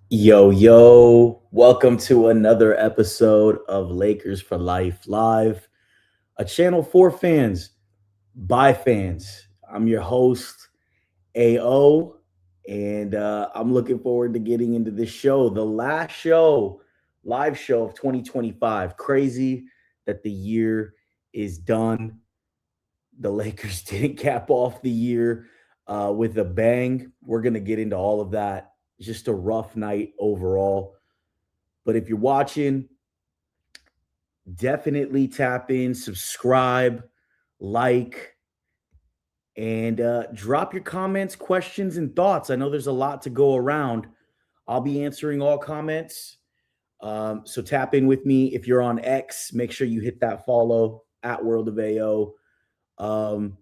Yo, yo, welcome to another episode of Lakers for Life Live, a channel for fans by fans. I'm your host, AO, and I'm looking forward to getting into this show, the last show, live show of 2025. Crazy that the year is done. The Lakers didn't cap off the year with a bang. We're going to get into all of that. Just a rough night overall. But if you're watching, definitely tap in, subscribe, like, and drop your comments, questions, and thoughts. I know there's a lot to go around. I'll be answering all comments. So tap in with me. If you're on X, make sure you hit that follow at World of AO. Um,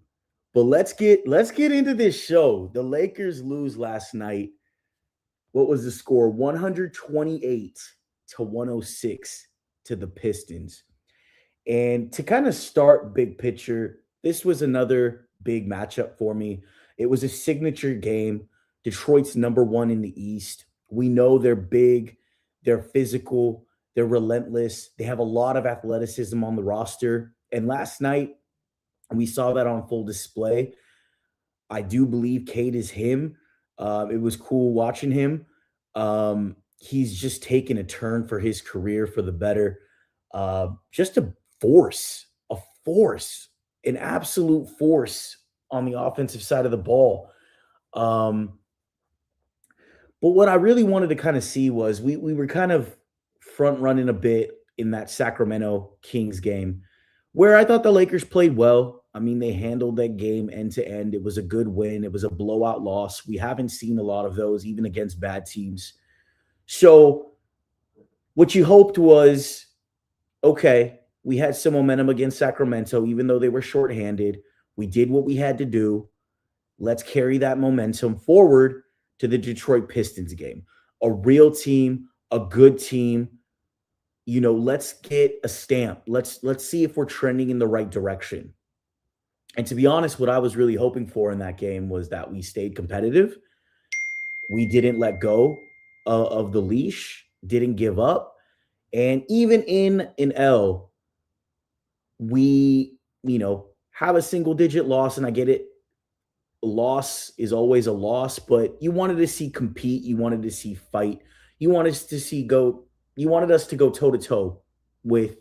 but let's get into this show. The Lakers lose last night. What was the score? 128 to 106 to the Pistons. And to kind of start big picture, this was another big matchup for me. It was a signature game. Detroit's number one in the East. We know they're big, they're physical, they're relentless. They have a lot of athleticism on the roster. And last night, we saw that on full display. I do believe Cade is him. It was cool watching him. He's just taken a turn for his career for the better. Just force, a force, an absolute force on the offensive side of the ball. Um, but what I really wanted to kind of see was we were kind of front running a bit in that Sacramento Kings game where I thought the Lakers played well. I mean, they handled that game end to end. It was a good win. It was a blowout loss. We haven't seen a lot of those, even against bad teams. So, what you hoped was okay, we had some momentum against Sacramento, even though they were shorthanded. We did what we had to do. Let's carry that momentum forward to the Detroit Pistons game. A real team, a good team. Let's get a stamp. Let's see if we're trending in the right direction. And to be honest, what I was really hoping for in that game was that we stayed competitive. We didn't let go of the leash, didn't give up. And even in an L, we, have a single digit loss. And I get it. Loss is always a loss, but you wanted to see compete. You wanted to see fight. You wanted us to see go. You wanted us to go toe to toe with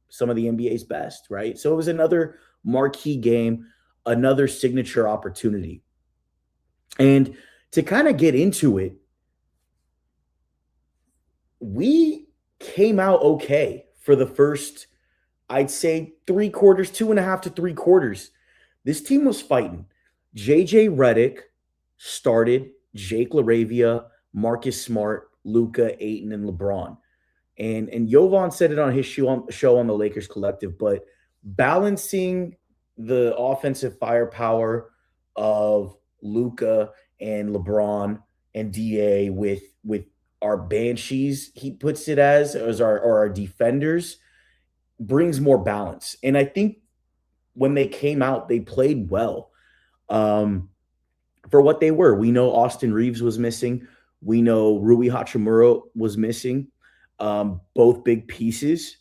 some of the NBA's best, right? So it was another marquee game, another signature opportunity. And to kind of get into it, we came out okay for the first, I'd say, 3 quarters, 2.5 to 3 quarters. This team was fighting. JJ Redick started, Jake LaRavia, Marcus Smart, Luca, Ayton, and LeBron. And Jovan said it on his show on the Lakers Collective, but balancing the offensive firepower of Luca and LeBron and DA with our banshees, he puts it as our defenders, brings more balance. And I think when they came out, they played well. Um, for what they were. We know Austin Reeves was missing. We know Rui Hachimura was missing. Both big pieces,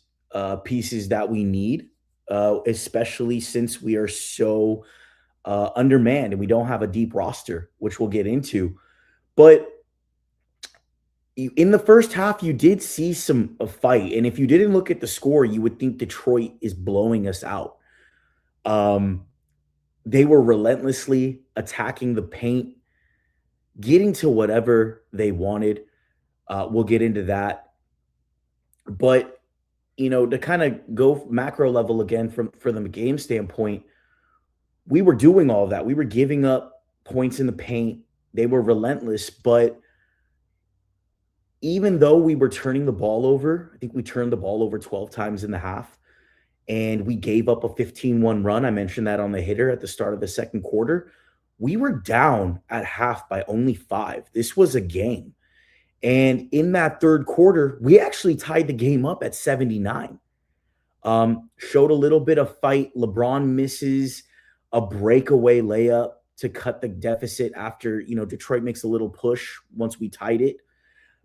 pieces that we need, especially since we are so undermanned and we don't have a deep roster, which we'll get into. But in the first half, you did see a fight, and if you didn't look at the score, you would think Detroit is blowing us out. Um, they were relentlessly attacking the paint, getting to whatever they wanted. We'll get into that. But, to kind of go macro level again for the game standpoint, we were doing all of that. We were giving up points in the paint. They were relentless. But even though we were turning the ball over, I think we turned the ball over 12 times in the half, and we gave up a 15-1 run. I mentioned that on the hitter at the start of the second quarter. We were down at half by only 5. This was a game. And in that third quarter, we actually tied the game up at 79. Showed a little bit of fight. LeBron misses a breakaway layup to cut the deficit after, Detroit makes a little push once we tied it.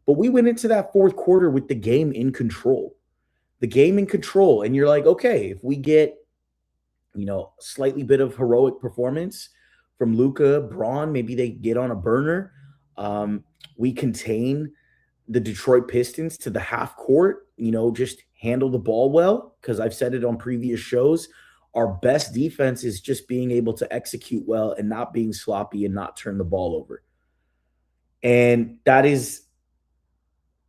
But we went into that fourth quarter with the game in control. The game in control. And you're like, okay, if we get, slightly bit of heroic performance from Luka, Braun, maybe they get on a burner. We contain the Detroit Pistons to the half court, just handle the ball well. Because I've said it on previous shows. Our best defense is just being able to execute well and not being sloppy and not turn the ball over. And that is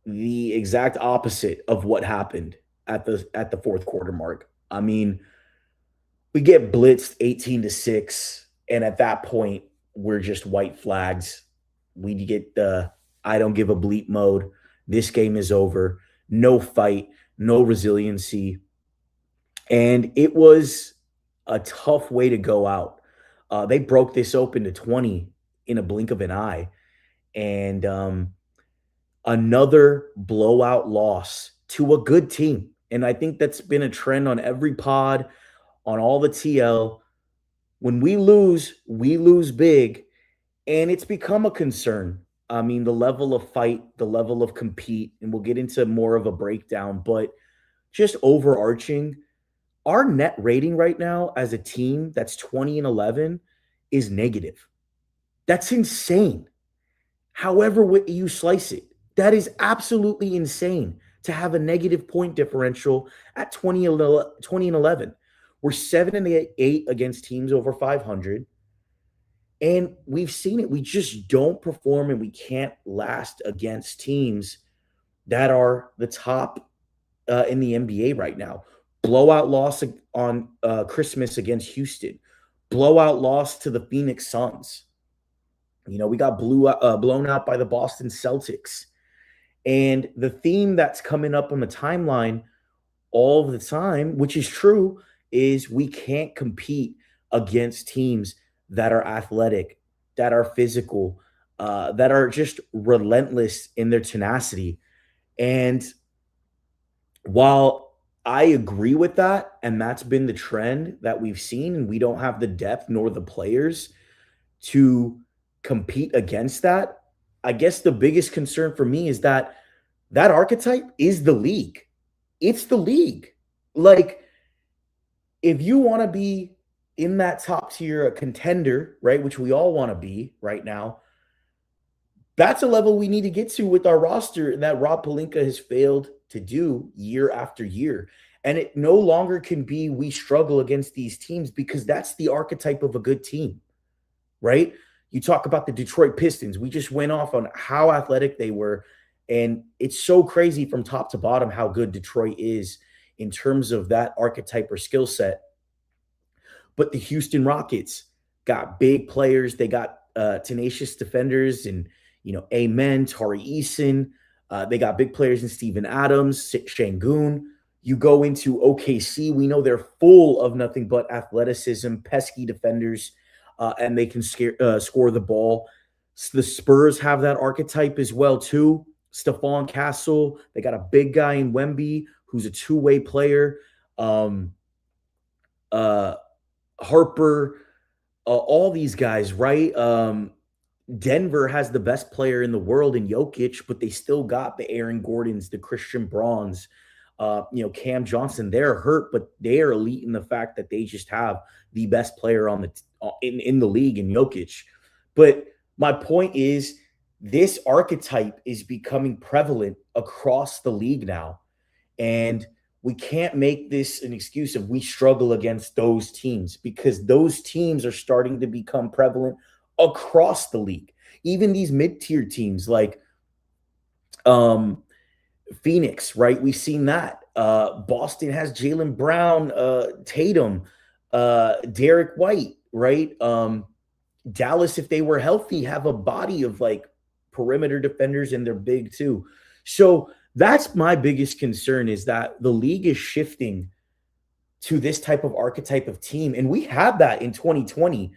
the exact opposite of what happened at the fourth quarter mark. I mean, we get blitzed 18-6, and at that point, we're just white flags. We get the I don't give a bleep mode. This game is over. No fight, no resiliency. And it was a tough way to go out. They broke this open to 20 in a blink of an eye. And another blowout loss to a good team. And I think that's been a trend on every pod, on all the TL. When we lose big. And it's become a concern. I mean, the level of fight, the level of compete, and we'll get into more of a breakdown, but just overarching, our net rating right now as a team that's 20-11 is negative. That's insane. However you slice it, that is absolutely insane to have a negative point differential at 20-11. We're 7-8 against teams over 500. And we've seen it. We just don't perform and we can't last against teams that are the top in the NBA right now. Blowout loss on Christmas against Houston. Blowout loss to the Phoenix Suns. We got blown out by the Boston Celtics. And the theme that's coming up on the timeline all of the time, which is true, is we can't compete against teams that are athletic, that are physical, that are just relentless in their tenacity. And while I agree with that, and that's been the trend that we've seen, and we don't have the depth nor the players to compete against that, I guess the biggest concern for me is that archetype is the league. It's the league. Like, if you want to be in that top tier, a contender, right, which we all want to be right now, that's a level we need to get to with our roster, and that Rob Pelinka has failed to do year after year. And it no longer can be we struggle against these teams, because that's the archetype of a good team, right? You talk about the Detroit Pistons. We just went off on how athletic they were, and it's so crazy from top to bottom how good Detroit is in terms of that archetype or skill set. But the Houston Rockets got big players. They got tenacious defenders and, Amen, Tari Eason. They got big players in Steven Adams, Şengün. You go into OKC, we know they're full of nothing but athleticism, pesky defenders, and they can score the ball. So the Spurs have that archetype as well, too. Stephon Castle. They got a big guy in Wemby who's a two-way player. Harper, all these guys, right? Denver has the best player in the world in Jokic, but they still got the Aaron Gordons, the Christian Brauns, Cam Johnson. They're hurt, but they are elite in the fact that they just have the best player in the league in Jokic. But my point is, this archetype is becoming prevalent across the league now, and we can't make this an excuse of we struggle against those teams, because those teams are starting to become prevalent across the league. Even these mid-tier teams like Phoenix, right? We've seen that. Boston has Jaylen Brown, Tatum, Derek White, right? Dallas, if they were healthy, have a body of like perimeter defenders, and they're big too. So that's my biggest concern, is that the league is shifting to this type of archetype of team. And we had that in 2020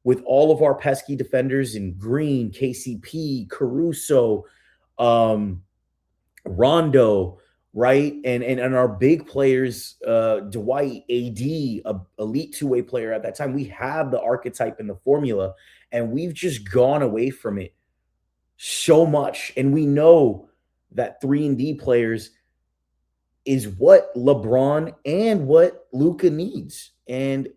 with all of our pesky defenders in Green, KCP, Caruso, Rondo, right? And our big players, Dwight, AD, elite two-way player at that time. We had the archetype and the formula, and we've just gone away from it so much. And we know that 3-and-D players is what LeBron and what Luka needs. And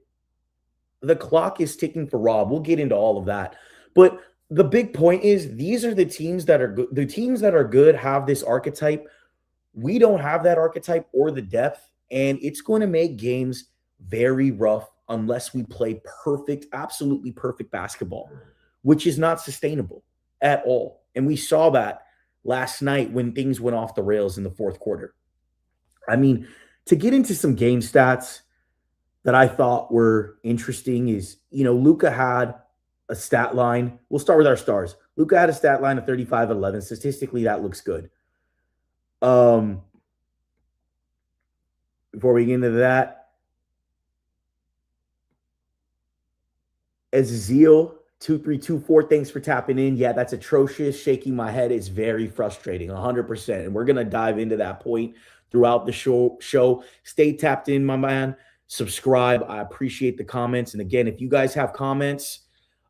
the clock is ticking for Rob. We'll get into all of that. But the big point is these are the teams that are good. The teams that are good have this archetype. We don't have that archetype or the depth, and it's going to make games very rough unless we play perfect, absolutely perfect basketball, which is not sustainable at all. And we saw that last night when things went off the rails in the fourth quarter. I mean, to get into some game stats that I thought were interesting is, Luka had a stat line. We'll start with our stars. Luka had a stat line of 35-11. Statistically, that looks good. Before we get into that, Ezekiel 2324, thanks for tapping in. Yeah, that's atrocious. Shaking my head is very frustrating, 100%. And we're going to dive into that point throughout the show. Stay tapped in, my man. Subscribe. I appreciate the comments. And again, if you guys have comments,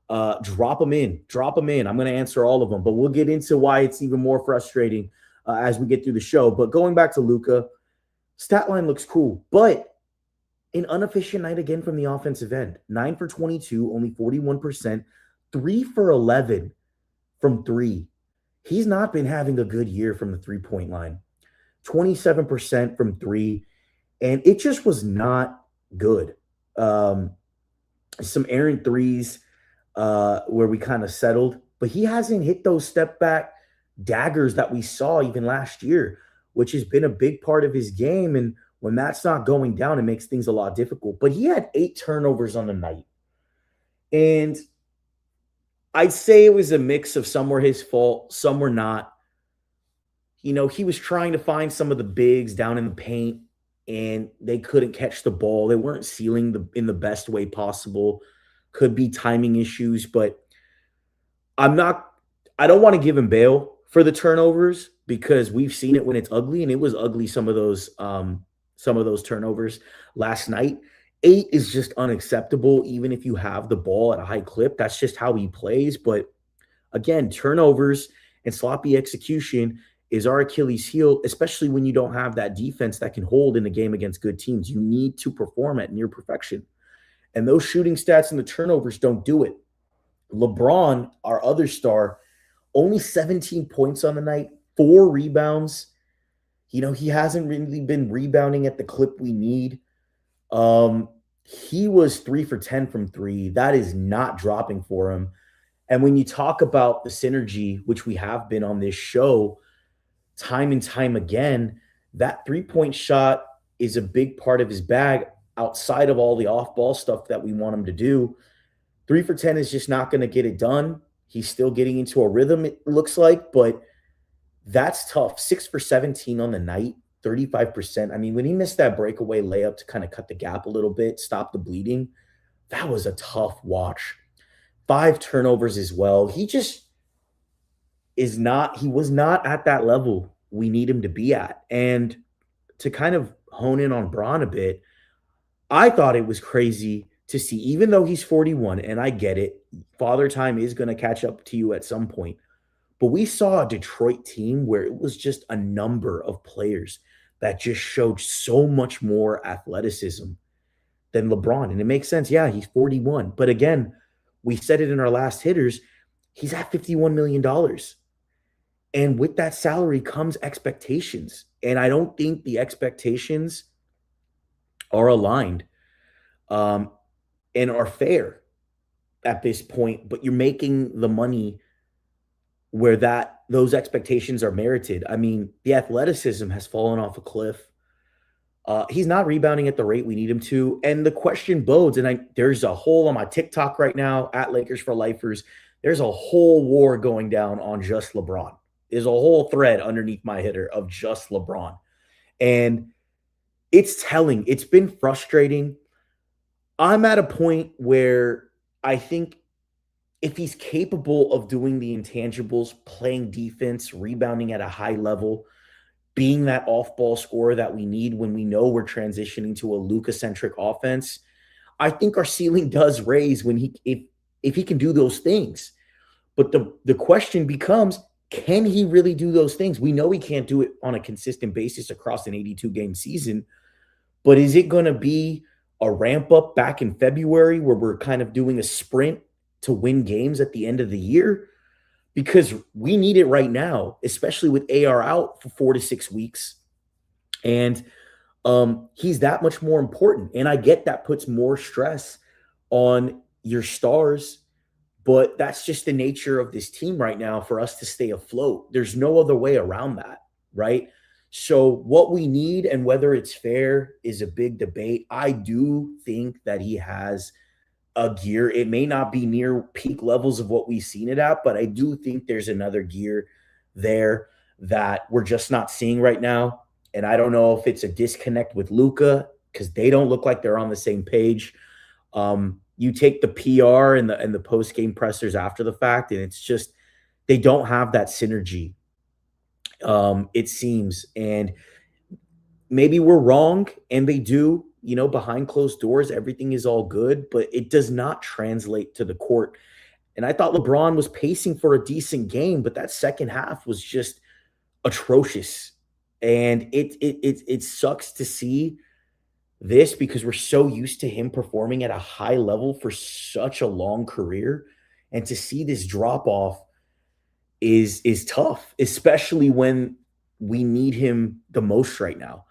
drop them in. I'm going to answer all of them. But we'll get into why it's even more frustrating as we get through the show. But going back to Luka, stat line looks cool. But an inefficient night again from the offensive end. 9 for 22, only 41%. 3 for 11 from three. He's not been having a good year from the three-point line. 27% from three. And it just was not good. Some errant threes where we kind of settled. But he hasn't hit those step-back daggers that we saw even last year, which has been a big part of his game. And when that's not going down, it makes things a lot difficult. But he had 8 turnovers on the night. And I'd say it was a mix of some were his fault, some were not. He was trying to find some of the bigs down in the paint, and they couldn't catch the ball. They weren't sealing in the best way possible. Could be timing issues, but I don't want to give him bail for the turnovers because we've seen it when it's ugly, and it was ugly some of those turnovers last night. 8 is just unacceptable, even if you have the ball at a high clip. That's just how he plays. But again, turnovers and sloppy execution is our Achilles heel, especially when you don't have that defense that can hold in a game against good teams. You need to perform at near perfection. And those shooting stats and the turnovers don't do it. LeBron, our other star, only 17 points on the night, 4 rebounds. He hasn't really been rebounding at the clip we need. He was 3 for 10 from 3. That is not dropping for him. And when you talk about the synergy, which we have been on this show time and time again, that 3-point shot is a big part of his bag outside of all the off-ball stuff that we want him to do. 3 for 10 is just not going to get it done. He's still getting into a rhythm, it looks like, but that's tough. 6 for 17 on the night. 35%. I mean, when he missed that breakaway layup to kind of cut the gap a little bit, stop the bleeding, that was a tough watch. 5 turnovers as well. He just was not at that level we need him to be at. And to kind of hone in on Bron a bit, I thought it was crazy to see, even though he's 41, and I get it, father time is going to catch up to you at some point. But we saw a Detroit team where it was just a number of players that just showed so much more athleticism than LeBron. And it makes sense. Yeah, he's 41. But again, we said it in our last hitters, he's at $51 million. And with that salary comes expectations. And I don't think the expectations are aligned and are fair at this point. But you're making the money where those expectations are merited. I mean, the athleticism has fallen off a cliff. He's not rebounding at the rate we need him to. And the question bodes, and there's a whole on my TikTok right now, at Lakers for Lifers, there's a whole war going down on just LeBron. There's a whole thread underneath my hitter of just LeBron. And it's telling. It's been frustrating. I'm at a point where I think if he's capable of doing the intangibles, playing defense, rebounding at a high level, being that off-ball scorer that we need when we know we're transitioning to a Luka-centric offense, I think our ceiling does raise if he can do those things. But the question becomes, Can he really do those things? We know he can't do it on a consistent basis across an 82 game season, but is it going to be a ramp up back in February where we're kind of doing a sprint to win games at the end of the year? Because we need it right now, especially with AR out for 4 to 6 weeks. And he's that much more important. And I get that puts more stress on your stars, but that's just the nature of this team right now for us to stay afloat. There's no other way around that, right? So, what we need and whether it's fair is a big debate. I do think that he has a gear. It may not be near peak levels of what we've seen it at, but I do think there's another gear there that we're just not seeing right now. And I don't know if it's a disconnect with Luka because they don't look like they're on the same page. You take the PR and the post game pressers after the fact, and it's just they don't have that synergy. It seems, and maybe we're wrong, and they do. Behind closed doors, everything is all good, but it does not translate to the court. And I thought LeBron was pacing for a decent game, but that second half was just atrocious. And it sucks to see this because we're so used to him performing at a high level for such a long career. And to see this drop off is tough, especially when we need him the most right now.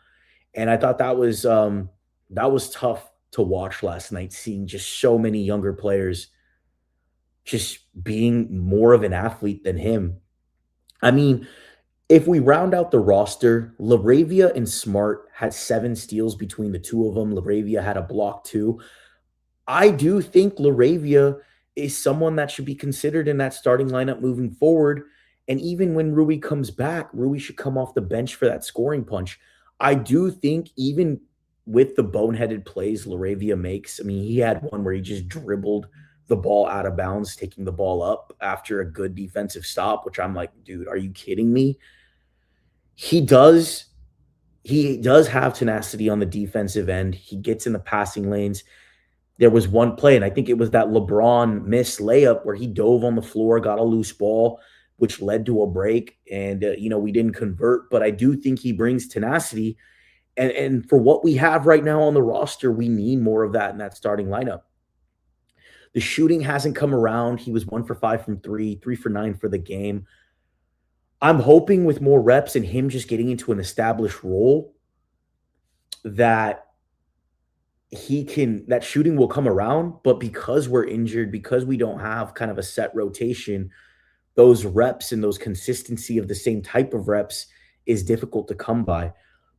And I thought that was tough to watch last night, seeing just so many younger players just being more of an athlete than him. I mean, if we round out the roster, Laravia and Smart had 7 steals between the two of them. Laravia had a block too. I do think Laravia is someone that should be considered in that starting lineup moving forward. And even when Rui comes back, Rui should come off the bench for that scoring punch. I do think even with the boneheaded plays Laravia makes, I mean, he had one where he just dribbled the ball out of bounds, taking the ball up after a good defensive stop, which I'm like, dude, are you kidding me? He does have tenacity on the defensive end. He gets in the passing lanes. There was one play, and I think it was that LeBron missed layup where he dove on the floor, got a loose ball, which led to a break. And, we didn't convert. But I do think he brings tenacity. And for what we have right now on the roster, we need more of that in that starting lineup. The shooting hasn't come around. He was 1 for 5 from 3, 3 for 9 for the game. I'm hoping with more reps and him just getting into an established role that that shooting will come around. But because we're injured, because we don't have kind of a set rotation, those reps and those consistency of the same type of reps is difficult to come by.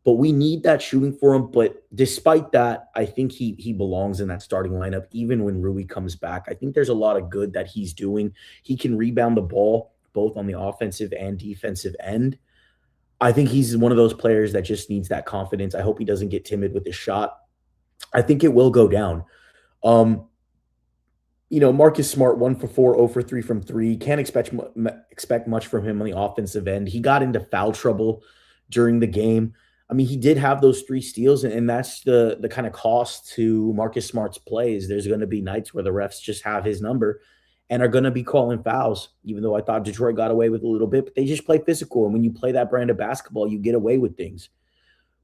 But we need that shooting for him. But despite that, I think he belongs in that starting lineup, even when Rui comes back. I think there's a lot of good that he's doing. He can rebound the ball both on the offensive and defensive end. I think he's one of those players that just needs that confidence. I hope he doesn't get timid with his shot. I think it will go down. Marcus Smart, 1 for 4, 0 for 3 from 3. Can't expect much from him on the offensive end. He got into foul trouble during the game. I mean, he did have those 3 steals, and that's the kind of cost to Marcus Smart's plays. There's going to be nights where the refs just have his number and are going to be calling fouls, even though I thought Detroit got away with a little bit. But they just play physical, and when you play that brand of basketball, you get away with things.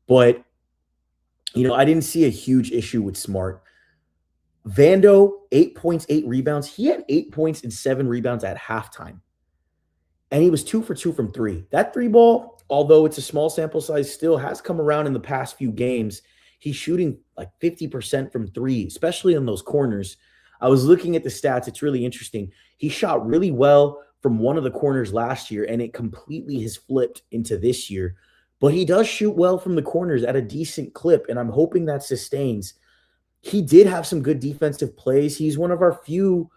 But, I didn't see a huge issue with Smart. Vando, 8 points, 8 rebounds. He had 8 points and 7 rebounds at halftime. And he was 2 for 2 from 3. That 3 ball, although it's a small sample size, still has come around in the past few games. He's shooting like 50% from 3, especially on those corners. I was looking at the stats. It's really interesting. He shot really well from one of the corners last year, and it completely has flipped into this year. But he does shoot well from the corners at a decent clip, and I'm hoping that sustains. He did have some good defensive plays. He's one of our few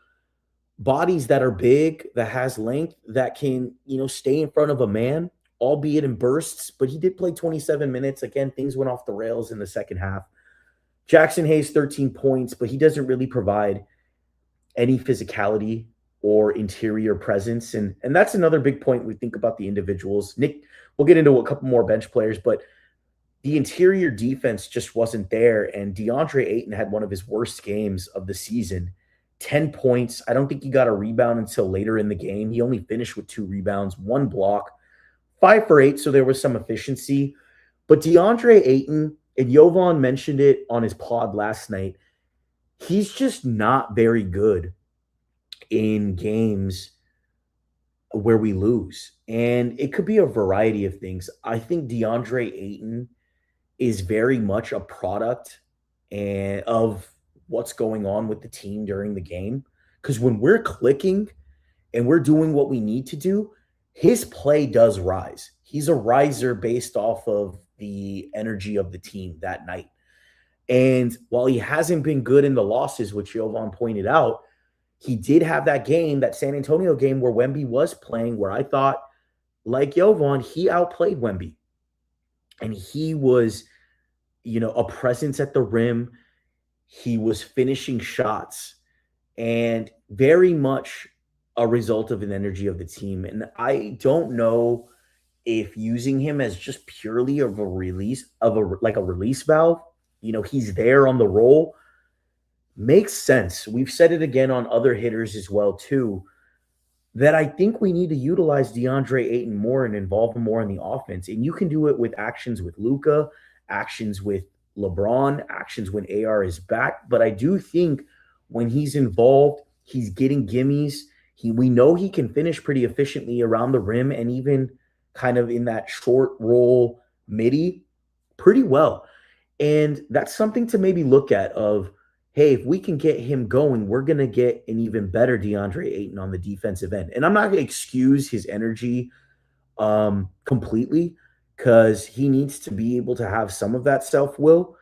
bodies that are big, that has length, that can, stay in front of a man, albeit in bursts. But he did play 27 minutes. Again, things went off the rails in the second half. Jackson Hayes, 13 points, but he doesn't really provide any physicality or interior presence. And that's another big point we think about the individuals. Nick, we'll get into a couple more bench players, but the interior defense just wasn't there. And DeAndre Ayton had one of his worst games of the season. 10 points. I don't think he got a rebound until later in the game. He only finished with 2 rebounds, 1 block, 5 for 8, so there was some efficiency. But DeAndre Ayton, and Jovan mentioned it on his pod last night, he's just not very good in games where we lose. And it could be a variety of things. I think DeAndre Ayton is very much a product of what's going on with the team during the game. Because when we're clicking and we're doing what we need to do, his play does rise. He's a riser based off of the energy of the team that night. And while he hasn't been good in the losses, which Jovan pointed out, he did have that game, that San Antonio game where Wemby was playing, where I thought, like Jovan, he outplayed Wemby. And he was, a presence at the rim. He was finishing shots and very much a result of an energy of the team. And I don't know if using him as just purely of a release valve, he's there on the roll, makes sense. We've said it again on other hitters as well too, that I think we need to utilize DeAndre Ayton more and involve him more in the offense. And you can do it with actions with Luka, actions with LeBron, actions when AR is back. But I do think when he's involved, he's getting gimmies. We know he can finish pretty efficiently around the rim and even kind of in that short roll midi pretty well. And that's something to maybe look at of, hey, if we can get him going, we're going to get an even better DeAndre Ayton on the defensive end. And I'm not going to excuse his energy completely, because he needs to be able to have some of that self-will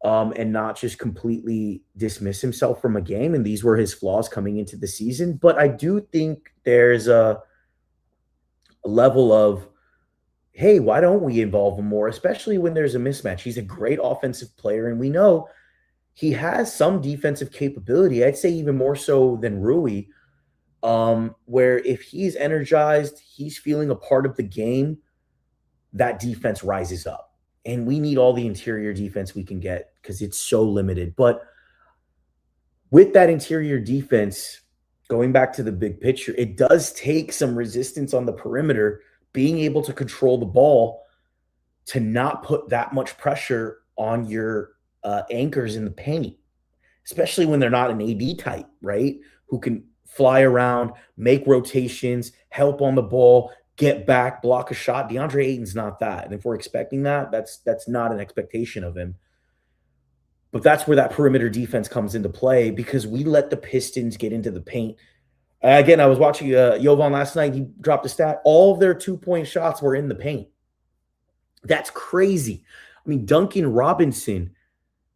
and not just completely dismiss himself from a game. And these were his flaws coming into the season. But I do think there's a level of, hey, why don't we involve him more, especially when there's a mismatch? He's a great offensive player, and we know he has some defensive capability. I'd say even more so than Rui, where if he's energized, he's feeling a part of the game, that defense rises up. And we need all the interior defense we can get because it's so limited. But with that interior defense, going back to the big picture, it does take some resistance on the perimeter, being able to control the ball to not put that much pressure on your anchors in the paint, especially when they're not an AD type, right? Who can fly around, make rotations, help on the ball, get back, block a shot. DeAndre Ayton's not that. And if we're expecting that, that's not an expectation of him. But that's where that perimeter defense comes into play, because we let the Pistons get into the paint. Again, I was watching Jovan last night. He dropped a stat. All of their 2-point shots were in the paint. That's crazy. I mean, Duncan Robinson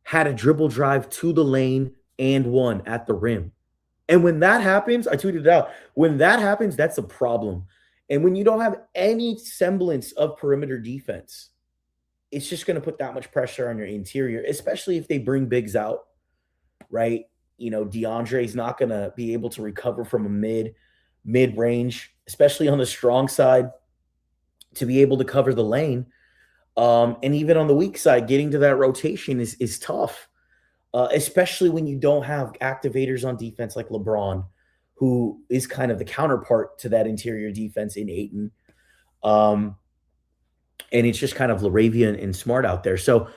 had a dribble drive to the lane and one at the rim. And when that happens, I tweeted it out. When that happens, that's a problem. And when you don't have any semblance of perimeter defense, it's just going to put that much pressure on your interior, especially if they bring bigs out, right? DeAndre's not going to be able to recover from a mid-range, especially on the strong side, to be able to cover the lane. And even on the weak side, getting to that rotation is tough, especially when you don't have activators on defense like LeBron, who is kind of the counterpart to that interior defense in Ayton. And it's just kind of LaRavia and Smart out there. So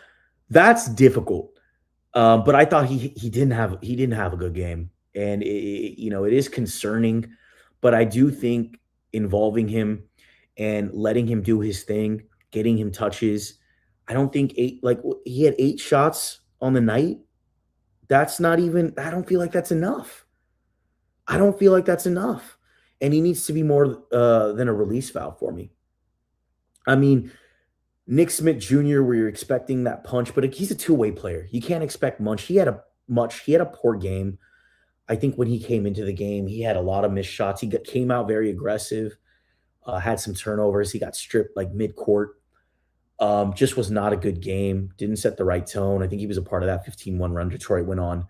that's difficult. But I thought he didn't have a good game. And it is concerning, but I do think involving him and letting him do his thing, getting him touches. I don't think he had 8 shots on the night. I don't feel like that's enough. And he needs to be more than a release valve for me. I mean, Nick Smith Jr., where you're expecting that punch, but he's a two-way player. You can't expect much. He had a poor game. I think when he came into the game, he had a lot of missed shots. He came out very aggressive, had some turnovers. He got stripped like mid-court. Just was not a good game. Didn't set the right tone. I think he was a part of that 15-1 run Detroit went on.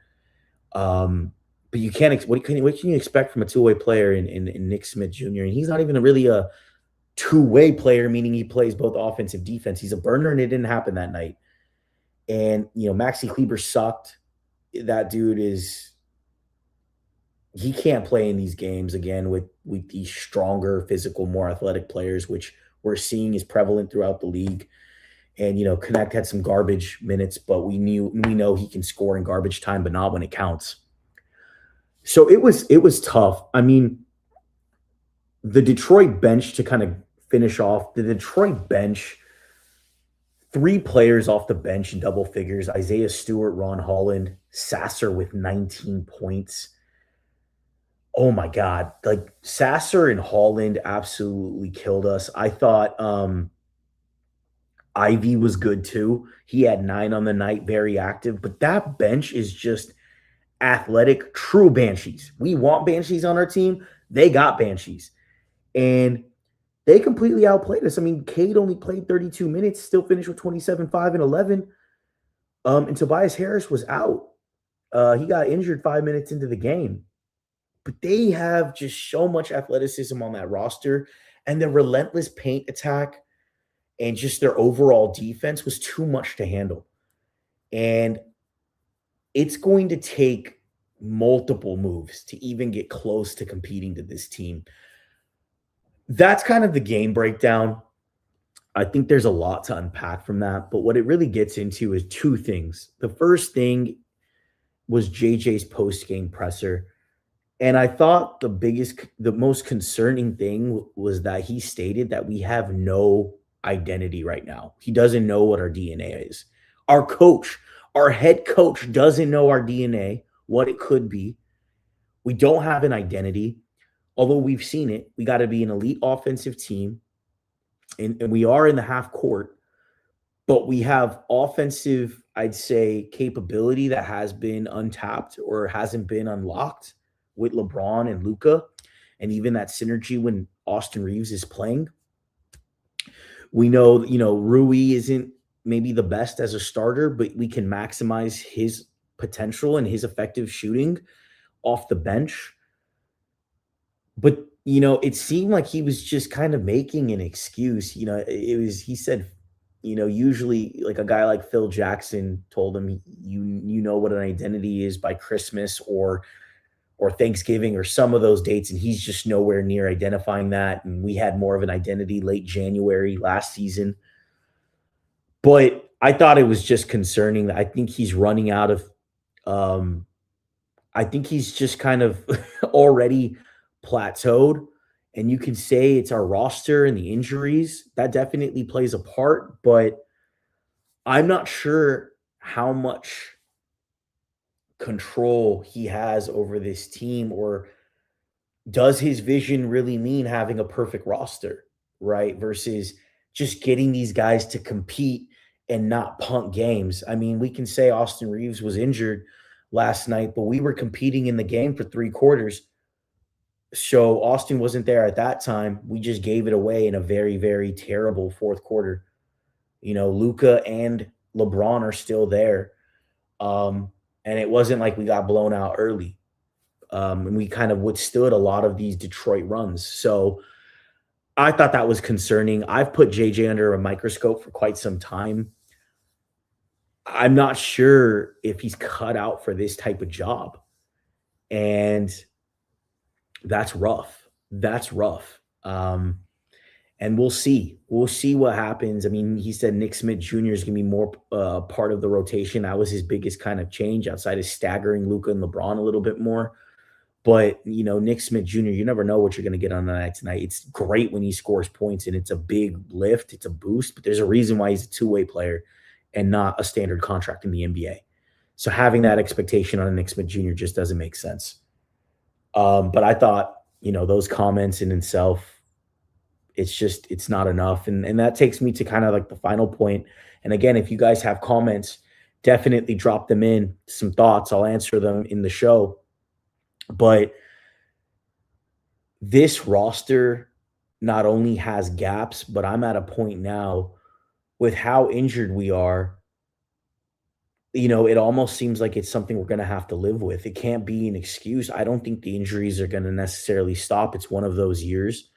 But you can't. What can you expect from a two-way player in Nick Smith Jr.? And he's not even really a two-way player, meaning he plays both offense and defense. He's a burner, and it didn't happen that night. And Maxi Kleber sucked. That dude is he can't play in these games again with these stronger, physical, more athletic players, which we're seeing is prevalent throughout the league. And Connect had some garbage minutes, but we know he can score in garbage time, but not when it counts. So it was tough. I mean, the Detroit bench, to kind of finish off, the Detroit bench, three players off the bench in double figures: Isaiah Stewart, Ron Holland, Sasser with 19 points. Oh my God. Like, Sasser and Holland absolutely killed us. I thought Ivy was good too. He had 9 on the night, very active. But that bench is just athletic, true Banshees. We want Banshees on our team. They got Banshees. And they completely outplayed us. I mean, Cade only played 32 minutes, still finished with 27, 5, and 11. And Tobias Harris was out. He got injured 5 minutes into the game. But they have just so much athleticism on that roster, and their relentless paint attack and just their overall defense was too much to handle. And it's going to take multiple moves to even get close to competing to this team. That's kind of the game breakdown. I think there's a lot to unpack from that, but what it really gets into is two things. The first thing was JJ's post-game presser. And I thought the most concerning thing was that he stated that we have no identity right now. He doesn't know what our DNA is. Our coach, our head coach doesn't know our DNA, what it could be. We don't have an identity. Although we've seen it, we got to be an elite offensive team. And we are in the half court, but we have offensive, I'd say, capability that has been untapped or hasn't been unlocked with LeBron and Luka, and even that synergy when Austin Reeves is playing. We know, Rui isn't maybe the best as a starter, but we can maximize his potential and his effective shooting off the bench. But, it seemed like he was just kind of making an excuse. He said, usually like a guy like Phil Jackson told him, you know what an identity is by Christmas or Thanksgiving or some of those dates, and he's just nowhere near identifying that. And we had more of an identity late January last season. But I thought it was just concerning. I think he's running out of I think he's just kind of already plateaued. And you can say it's our roster and the injuries. That definitely plays a part, but I'm not sure how much control he has over this team, or does his vision really mean having a perfect roster, right? Versus just getting these guys to compete and not punt games. I mean, we can say Austin Reeves was injured last night, but we were competing in the game for 3 quarters. So Austin wasn't there at that time. We just gave it away in a very, very terrible fourth quarter. Luka and LeBron are still there. And it wasn't like we got blown out early. And we kind of withstood a lot of these Detroit runs. So I thought that was concerning. I've put JJ under a microscope for quite some time. I'm not sure if he's cut out for this type of job. And that's rough. That's rough. And we'll see. We'll see what happens. I mean, he said Nick Smith Jr. is going to be more part of the rotation. That was his biggest kind of change outside of staggering Luka and LeBron a little bit more. But, Nick Smith Jr., you never know what you're going to get on the night tonight. It's great when he scores points, and it's a big lift. It's a boost. But there's a reason why he's a two-way player and not a standard contract in the NBA. So having that expectation on Nick Smith Jr. just doesn't make sense. But I thought, those comments in itself, it's not enough. And that takes me to kind of like the final point. And again, if you guys have comments, definitely drop them in, some thoughts. I'll answer them in the show. But this roster not only has gaps, but I'm at a point now with how injured we are. It almost seems like it's something we're going to have to live with. It can't be an excuse. I don't think the injuries are going to necessarily stop. It's one of those years.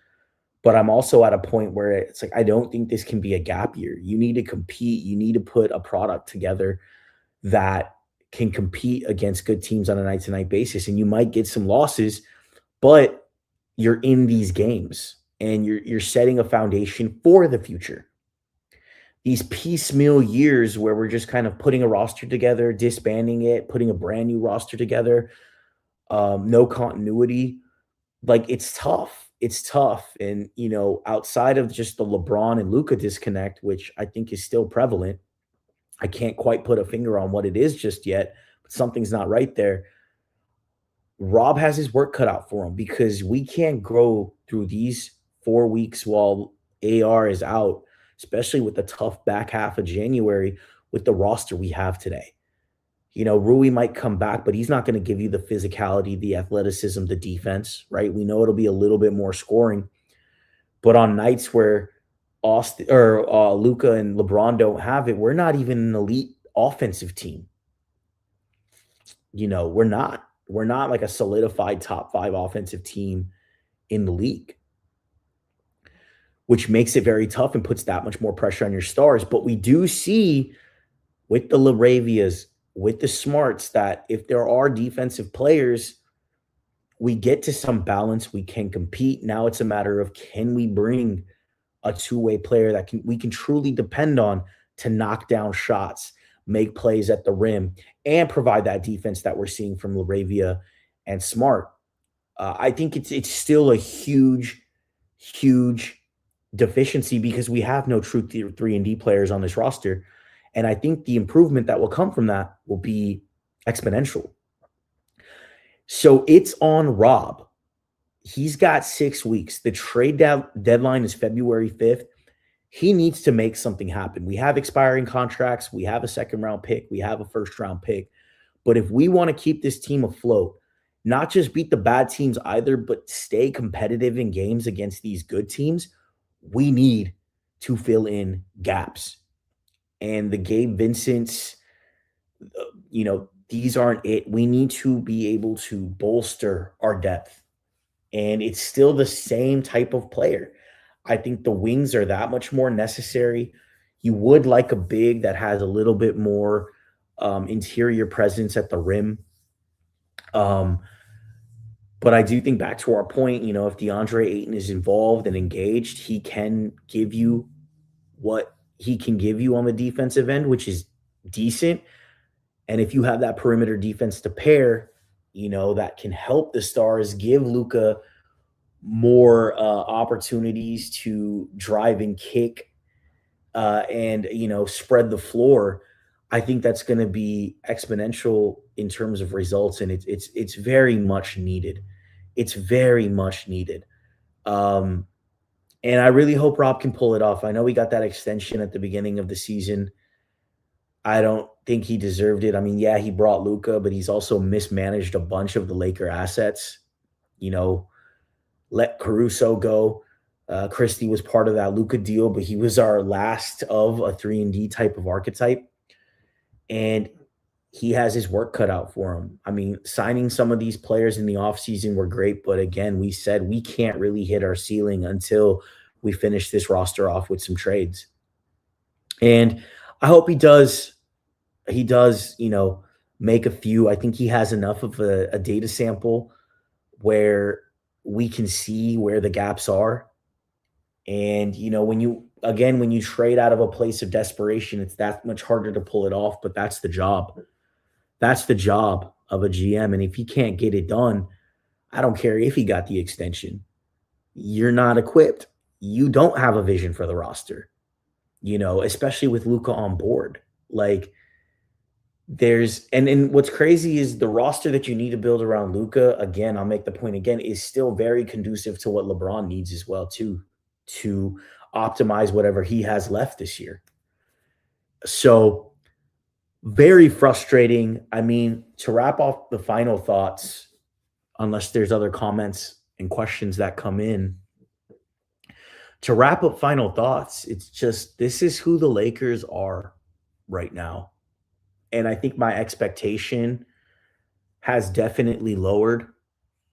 But I'm also at a point where it's like, I don't think this can be a gap year. You need to compete. You need to put a product together that can compete against good teams on a night to night basis. And you might get some losses, but you're in these games and you're setting a foundation for the future. These piecemeal years where we're just kind of putting a roster together, disbanding it, putting a brand new roster together, no continuity, like it's tough. It's tough. And, outside of just the LeBron and Luca disconnect, which I think is still prevalent, I can't quite put a finger on what it is just yet, but something's not right there. Rob has his work cut out for him because we can't grow through these 4 weeks while AR is out, especially with the tough back half of January with the roster we have today. Rui might come back, but he's not going to give you the physicality, the athleticism, the defense, right? We know it'll be a little bit more scoring, but on nights where Austin or Luca and LeBron don't have it, we're not even an elite offensive team. We're not. We're not like a solidified top 5 offensive team in the league, which makes it very tough and puts that much more pressure on your stars. But we do see with the LaRavias, with the Smarts, that if there are defensive players, we get to some balance. We can compete. Now it's a matter of, can we bring a two-way player that we can truly depend on to knock down shots, make plays at the rim, and provide that defense that we're seeing from LaRavia and Smart. I think it's still a huge, huge deficiency because we have no true 3-and-D players on this roster. And I think the improvement that will come from that will be exponential. So it's on Rob. He's got 6 weeks. The trade deadline is February 5th. He needs to make something happen. We have expiring contracts. We have a second-round pick. We have a first-round pick. But if we want to keep this team afloat, not just beat the bad teams either, but stay competitive in games against these good teams, we need to fill in gaps. And the Gabe Vincents, these aren't it. We need to be able to bolster our depth. And it's still the same type of player. I think the wings are that much more necessary. You would like a big that has a little bit more interior presence at the rim. But I do think, back to our point, if DeAndre Ayton is involved and engaged, he can give you what he can give you on the defensive end, which is decent. And if you have that perimeter defense to pair, that can help the Stars, give Luka more opportunities to drive and kick and spread the floor. I think that's going to be exponential in terms of results, and it's very much needed. It's very much needed. And I really hope Rob can pull it off. I know he got that extension at the beginning of the season. I don't think he deserved it. I mean, yeah, he brought Luka, but he's also mismanaged a bunch of the Laker assets. Let Caruso go. Christie was part of that Luka deal, but he was our last of a 3-and-D type of archetype. And he has his work cut out for him. I mean, signing some of these players in the offseason were great, but again, we said we can't really hit our ceiling until we finish this roster off with some trades. And I hope he does, make a few. I think he has enough of a data sample where we can see where the gaps are. And, when you trade out of a place of desperation, it's that much harder to pull it off, but that's the job. That's the job of a GM. And if he can't get it done, I don't care if he got the extension. You're not equipped. You don't have a vision for the roster, especially with Luka on board. Like, and what's crazy is the roster that you need to build around Luka, again, I'll make the point again, is still very conducive to what LeBron needs as well, too, to optimize whatever he has left this year. So very frustrating. I mean, to wrap off the final thoughts, unless there's other comments and questions that come in, to wrap up final thoughts, it's just, this is who the Lakers are right now. And I think my expectation has definitely lowered.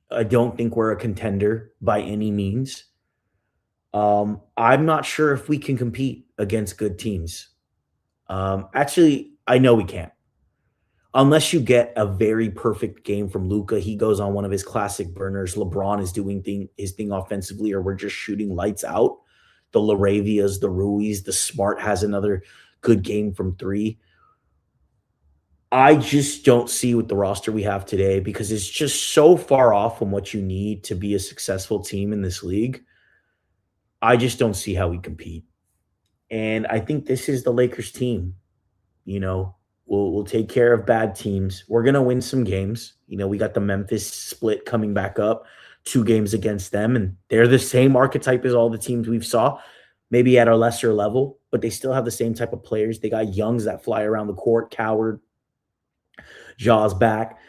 I don't think we're a contender by any means. I'm not sure if we can compete against good teams. Actually, I know we can't. unless you get a very perfect game from Luka, he goes on one of his classic burners. LeBron is doing his thing offensively, or we're just shooting lights out. The Laravias, the Ruiz, the Smart has another good game from three. I just don't see with the roster we have today because it's just so far off from what you need to be a successful team in this league. I just don't see how we compete. And I think this is the Lakers team. You know, we'll take care of bad teams. We're gonna win some games. You know, we got the Memphis split coming back up, 2 games against them, and they're the same archetype as all the teams we've saw, maybe at a lesser level, but they still have the same type of players. They got youngs that fly around the court, Coward, Jaws back.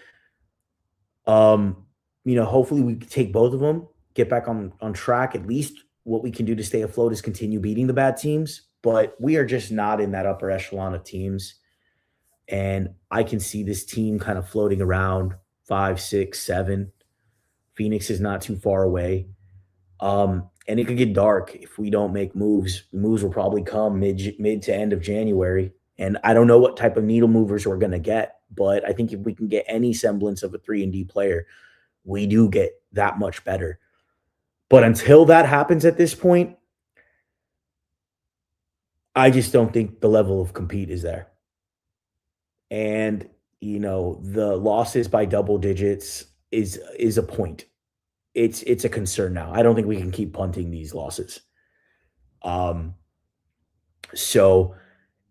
Hopefully we can take both of them, get back on track. At least what we can do to stay afloat is continue beating the bad teams, but we are just not in that upper echelon of teams. And I can see this team kind of floating around 5, 6, 7. Phoenix is not too far away. And it could get dark if we don't make moves. Moves will probably come mid to end of January. And I don't know what type of needle movers we're going to get, but I think if we can get any semblance of a 3-and-D player, we do get that much better. But until that happens at this point, I just don't think the level of compete is there. And, the losses by double digits is a point. It's a concern now. I don't think we can keep punting these losses. So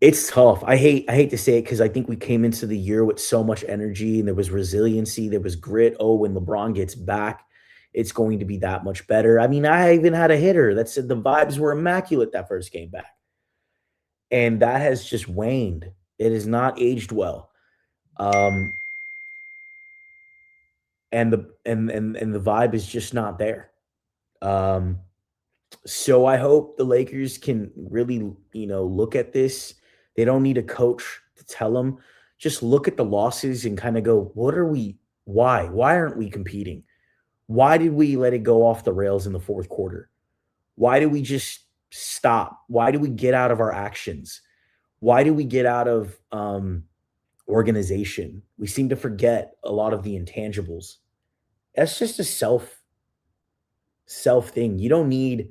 it's tough. I hate to say it because I think we came into the year with so much energy and there was resiliency, there was grit. Oh, when LeBron gets back, it's going to be that much better. I mean, I even had a hitter that said the vibes were immaculate that first game back. And that has just waned. It has not aged well. Um, and the vibe is just not there. Um, so I hope the Lakers can really, look at this. They don't need a coach to tell them. Just look at the losses and kind of go, what are we? Why? Why aren't we competing? Why did we let it go off the rails in the fourth quarter? Why did we just stop? Why do we get out of our actions? Why do we get out of organization? We seem to forget a lot of the intangibles. That's just a self thing. You don't need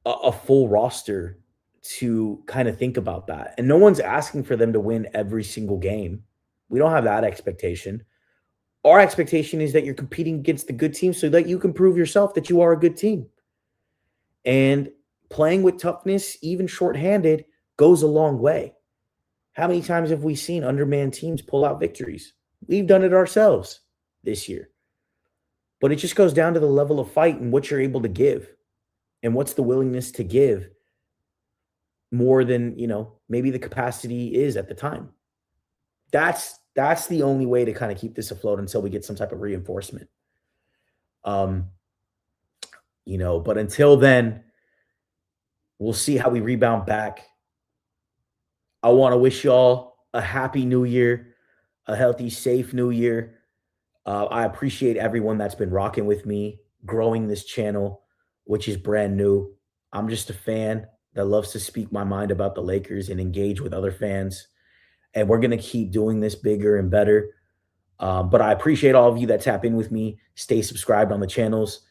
a full roster to kind of think about that. And no one's asking for them to win every single game. We don't have that expectation. Our expectation is that you're competing against the good team so that you can prove yourself that you are a good team. And playing with toughness, even shorthanded, goes a long way. How many times have we seen undermanned teams pull out victories? We've done it ourselves this year. But it just goes down to the level of fight and what you're able to give and what's the willingness to give more than, maybe the capacity is at the time. That's the only way to kind of keep this afloat until we get some type of reinforcement. But until then, we'll see how we rebound back. I want to wish y'all a happy new year, a healthy, safe new year. I appreciate everyone that's been rocking with me, growing this channel, which is brand new. I'm just a fan that loves to speak my mind about the Lakers and engage with other fans. And we're going to keep doing this bigger and better. But I appreciate all of you that tap in with me. Stay subscribed on the channels.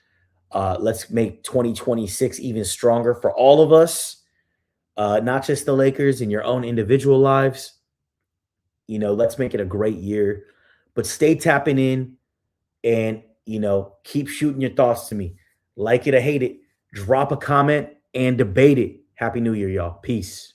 Let's make 2026 even stronger for all of us, not just the Lakers in your own individual lives. Let's make it a great year. But stay tapping in and, keep shooting your thoughts to me. Like it or hate it, drop a comment and debate it. Happy New Year, y'all. Peace.